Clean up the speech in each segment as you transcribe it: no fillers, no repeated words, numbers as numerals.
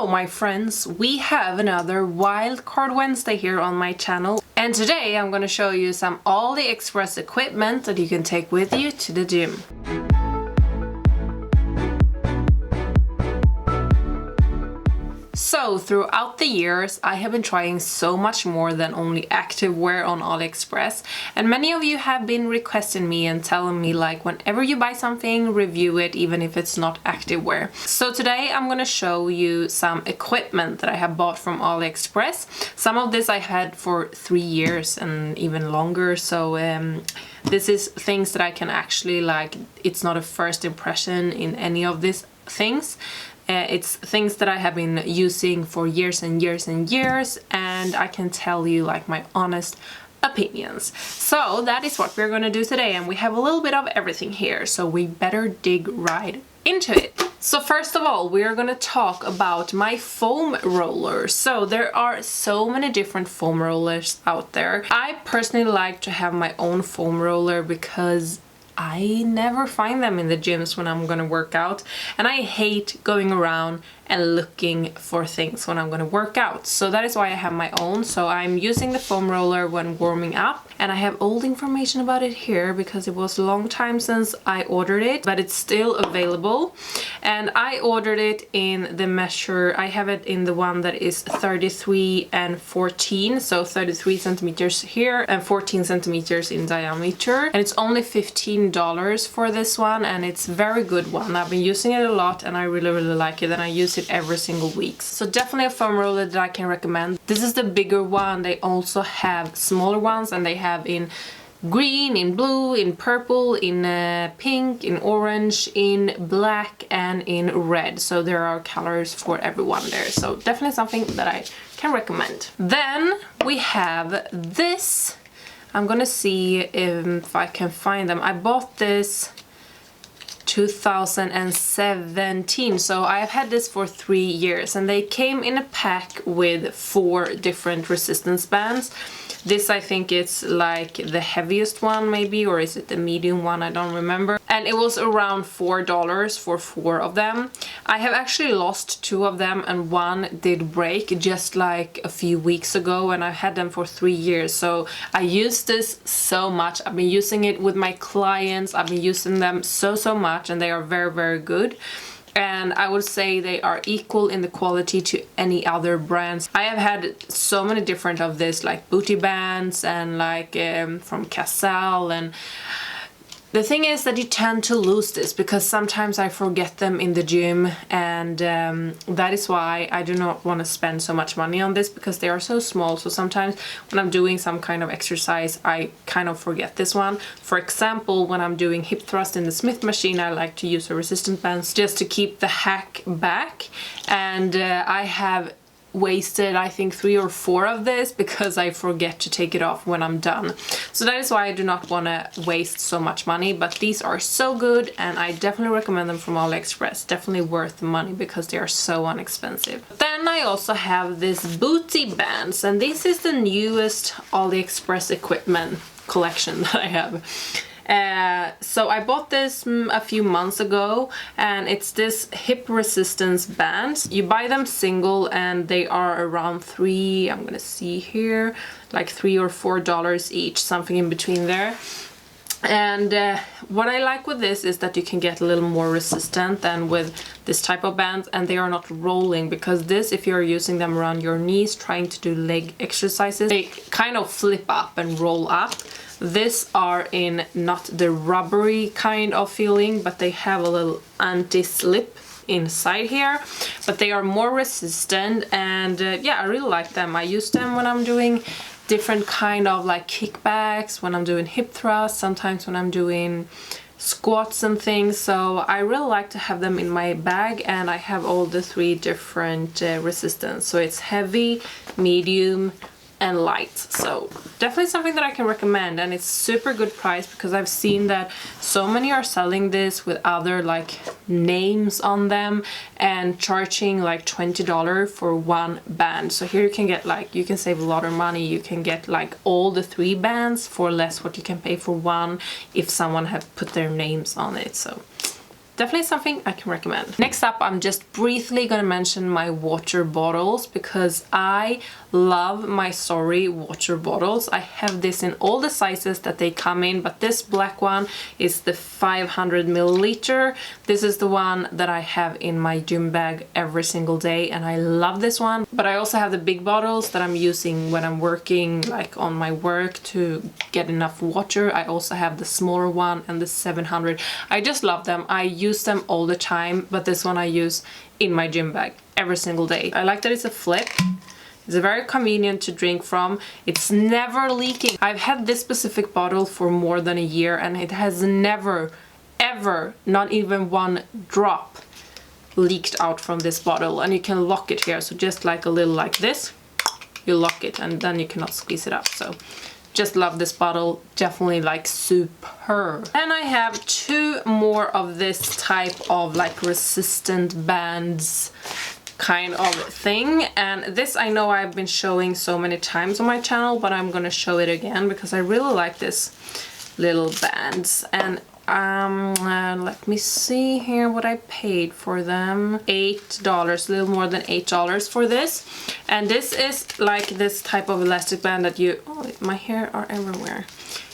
Hello my friends, we have another Wildcard Wednesday here on my channel, and today I'm gonna show you some Aliexpress equipment that you can take with you to the gym. So throughout the years I have been trying so much more than only activewear on Aliexpress, and many of you have been requesting me and telling me like whenever you buy something, review it even if it's not activewear. So today I'm gonna show you some equipment that I have bought from Aliexpress. Some of this I had for 3 years and even longer, so this is things that I can actually like, it's not a first impression in any of these things. It's things that I have been using for years and years and years, and I can tell you like my honest opinions. So that is what we're gonna do today, and we have a little bit of everything here, so we better dig right into it. So first of all, we are gonna talk about my foam rollers. So there are so many different foam rollers out there. I personally like to have my own foam roller because I never find them in the gyms when I'm gonna work out, and I hate going around and looking for things when I'm gonna work out. So that is why I have my own. So I'm using the foam roller when warming up, and I have old information about it here because it was a long time since I ordered it, but it's still available. And I ordered it in the measure, I have it in the one that is 33 and 14, so 33 centimeters here and 14 centimeters in diameter, and it's only $15 for this one, and it's a very good one. I've been using it a lot and I really like it, and I use it every single week. So definitely a foam roller that I can recommend. This is the bigger one. They also have smaller ones, and they have in green, in blue, in purple, in pink, in orange, in black, and in red. So there are colors for everyone there. So definitely something that I can recommend. Then we have this. I'm gonna see if I can find them. I bought this 2017, so I have had this for 3 years, and they came in a pack with 4 different resistance bands. This I think it's like the heaviest one maybe, or is it the medium one, I don't remember. And it was around $4 for 4 of them. I have actually lost 2 of them, and one did break just like a few weeks ago, and I've had them for 3 years. So I use this so much. I've been using it with my clients. I've been using them so much, and they are very good. And I would say they are equal in the quality to any other brands. I have had so many different of this, like booty bands and like from Casal, and the thing is that you tend to lose this because sometimes I forget them in the gym, and that is why I do not want to spend so much money on this, because they are so small. So sometimes when I'm doing some kind of exercise I kind of forget this one. For example, when I'm doing hip thrust in the Smith machine, I like to use a resistance bands just to keep the hack back, and I have wasted I think 3 or 4 of this because I forget to take it off when I'm done. So that is why I do not want to waste so much money, but these are so good, and I definitely recommend them from Aliexpress. Definitely worth the money because they are so inexpensive. Then I also have this booty bands, and this is the newest Aliexpress equipment collection that I have. So I bought this a few months ago, and it's this hip resistance bands. You buy them single and they are around I'm gonna see here, like $3 or $4 each, something in between there. And what I like with this is that you can get a little more resistant than with this type of bands, and they are not rolling, because this, if you're using them around your knees trying to do leg exercises, they kind of flip up and roll up. This are in not the rubbery kind of feeling, but they have a little anti-slip inside here, but they are more resistant, and yeah, I really like them. I use them when I'm doing different kind of like kickbacks, when I'm doing hip thrusts, sometimes when I'm doing squats and things. So I really like to have them in my bag, and I have all the 3 different resistance. So it's heavy, medium, and light. So definitely something that I can recommend, and it's super good price because I've seen that so many are selling this with other like names on them and charging like $20 for 1 band. So here you can get like, you can save a lot of money. You can get like all the 3 bands for less what you can pay for 1 if someone have put their names on it. So definitely something I can recommend. Next up, I'm just briefly gonna mention my water bottles because I love my Sorry water bottles. I have this in all the sizes that they come in, but this black one is the 500 milliliter. This is the one that I have in my gym bag every single day, and I love this one. But I also have the big bottles that I'm using when I'm working, like on my work, to get enough water. I also have the smaller one and the 700. I just love them. I use them all the time, but this one I use in my gym bag every single day. I like that it's a flip. It's very convenient to drink from. It's never leaking. I've had this specific bottle for more than a year and it has never, ever, not even one drop leaked out from this bottle. And you can lock it here. So just like a little like this, you lock it and then you cannot squeeze it up. So just love this bottle. Definitely like superb. And I have 2 more of this type of like resistant bands kind of thing, and this I know I've been showing so many times on my channel, but I'm gonna show it again because I really like this little bands. And let me see here what I paid for them. $8, a little more than $8 for this. And this is like this type of elastic band that you, oh, my hair are everywhere.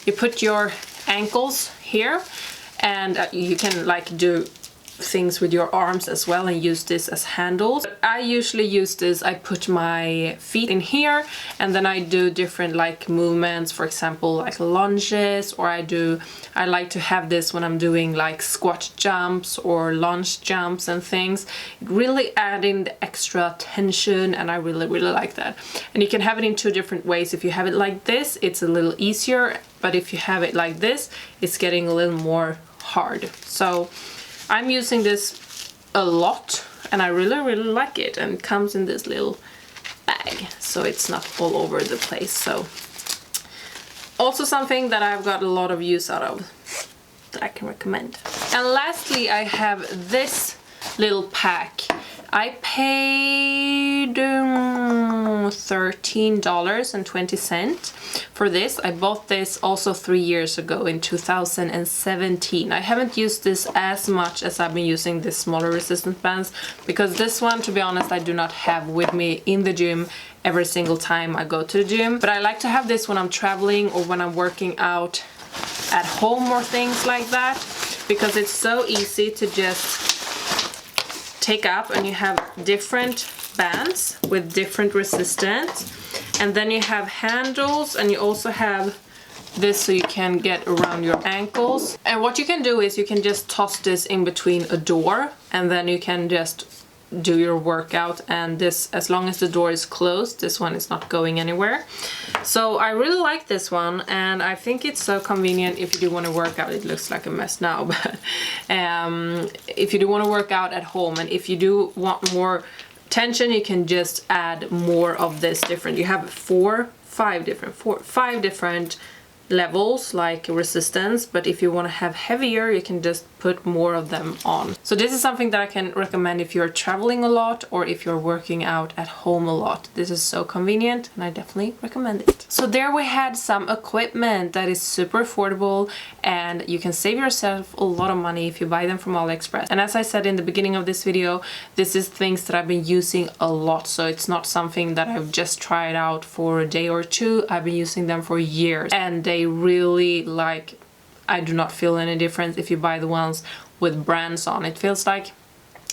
You put your ankles here and you can like do things with your arms as well and use this as handles. I usually use this, I put my feet in here and then I do different like movements, for example like lunges, or I like to have this when I'm doing like squat jumps or lunge jumps and things. It really adding the extra tension, and I really like that. And you can have it in 2 different ways. If you have it like this, it's a little easier, but if you have it like this, it's getting a little more hard. So I'm using this a lot and I really like it, and it comes in this little bag so it's not all over the place. So also something that I've got a lot of use out of that I can recommend. And lastly, I have this little pack. I paid $13.20 for this. I bought this also 3 years ago in 2017. I haven't used this as much as I've been using this smaller resistance bands, because this one, to be honest, I do not have with me in the gym every single time I go to the gym. But I like to have this when I'm traveling or when I'm working out at home or things like that, because it's so easy to just take up, and you have different bands with different resistance, and then you have handles, and you also have this so you can get around your ankles. And what you can do is you can just toss this in between a door, and then you can just do your workout, and this, as long as the door is closed, this one is not going anywhere. So I really like this one, and I think it's so convenient if you do want to work out. It looks like a mess now, but if you do want to work out at home, and if you do want more tension, you can just add more of this different. You have 5 different levels like resistance, but if you want to have heavier, you can just put more of them on. So this is something that I can recommend if you're traveling a lot or if you're working out at home a lot. This is so convenient and I definitely recommend it. So there we had some equipment that is super affordable, and you can save yourself a lot of money if you buy them from Aliexpress. And as I said in the beginning of this video, this is things that I've been using a lot, so it's not something that I've just tried out for a day or two. I've been using them for years, and they really, like, I do not feel any difference if you buy the ones with brands on. It feels like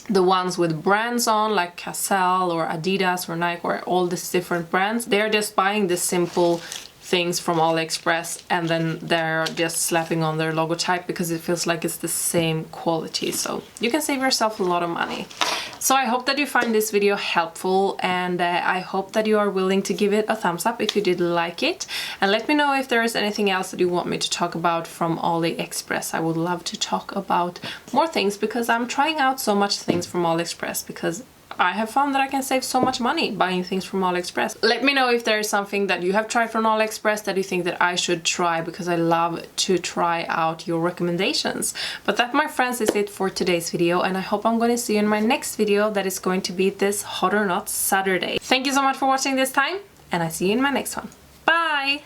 the ones with brands on, like Casal or Adidas or Nike or all these different brands, they're just buying the simple things from Aliexpress and then they're just slapping on their logotype because it feels like it's the same quality. So you can save yourself a lot of money. So I hope that you find this video helpful, and I hope that you are willing to give it a thumbs up if you did like it, and let me know if there is anything else that you want me to talk about from Aliexpress. I would love to talk about more things because I'm trying out so much things from Aliexpress because I have found that I can save so much money buying things from Aliexpress. Let me know if there is something that you have tried from Aliexpress that you think that I should try, because I love to try out your recommendations. But that, my friends, is it for today's video, and I hope I'm going to see you in my next video that is going to be this Hot or Not Saturday. Thank you so much for watching this time, and I see you in my next one. Bye!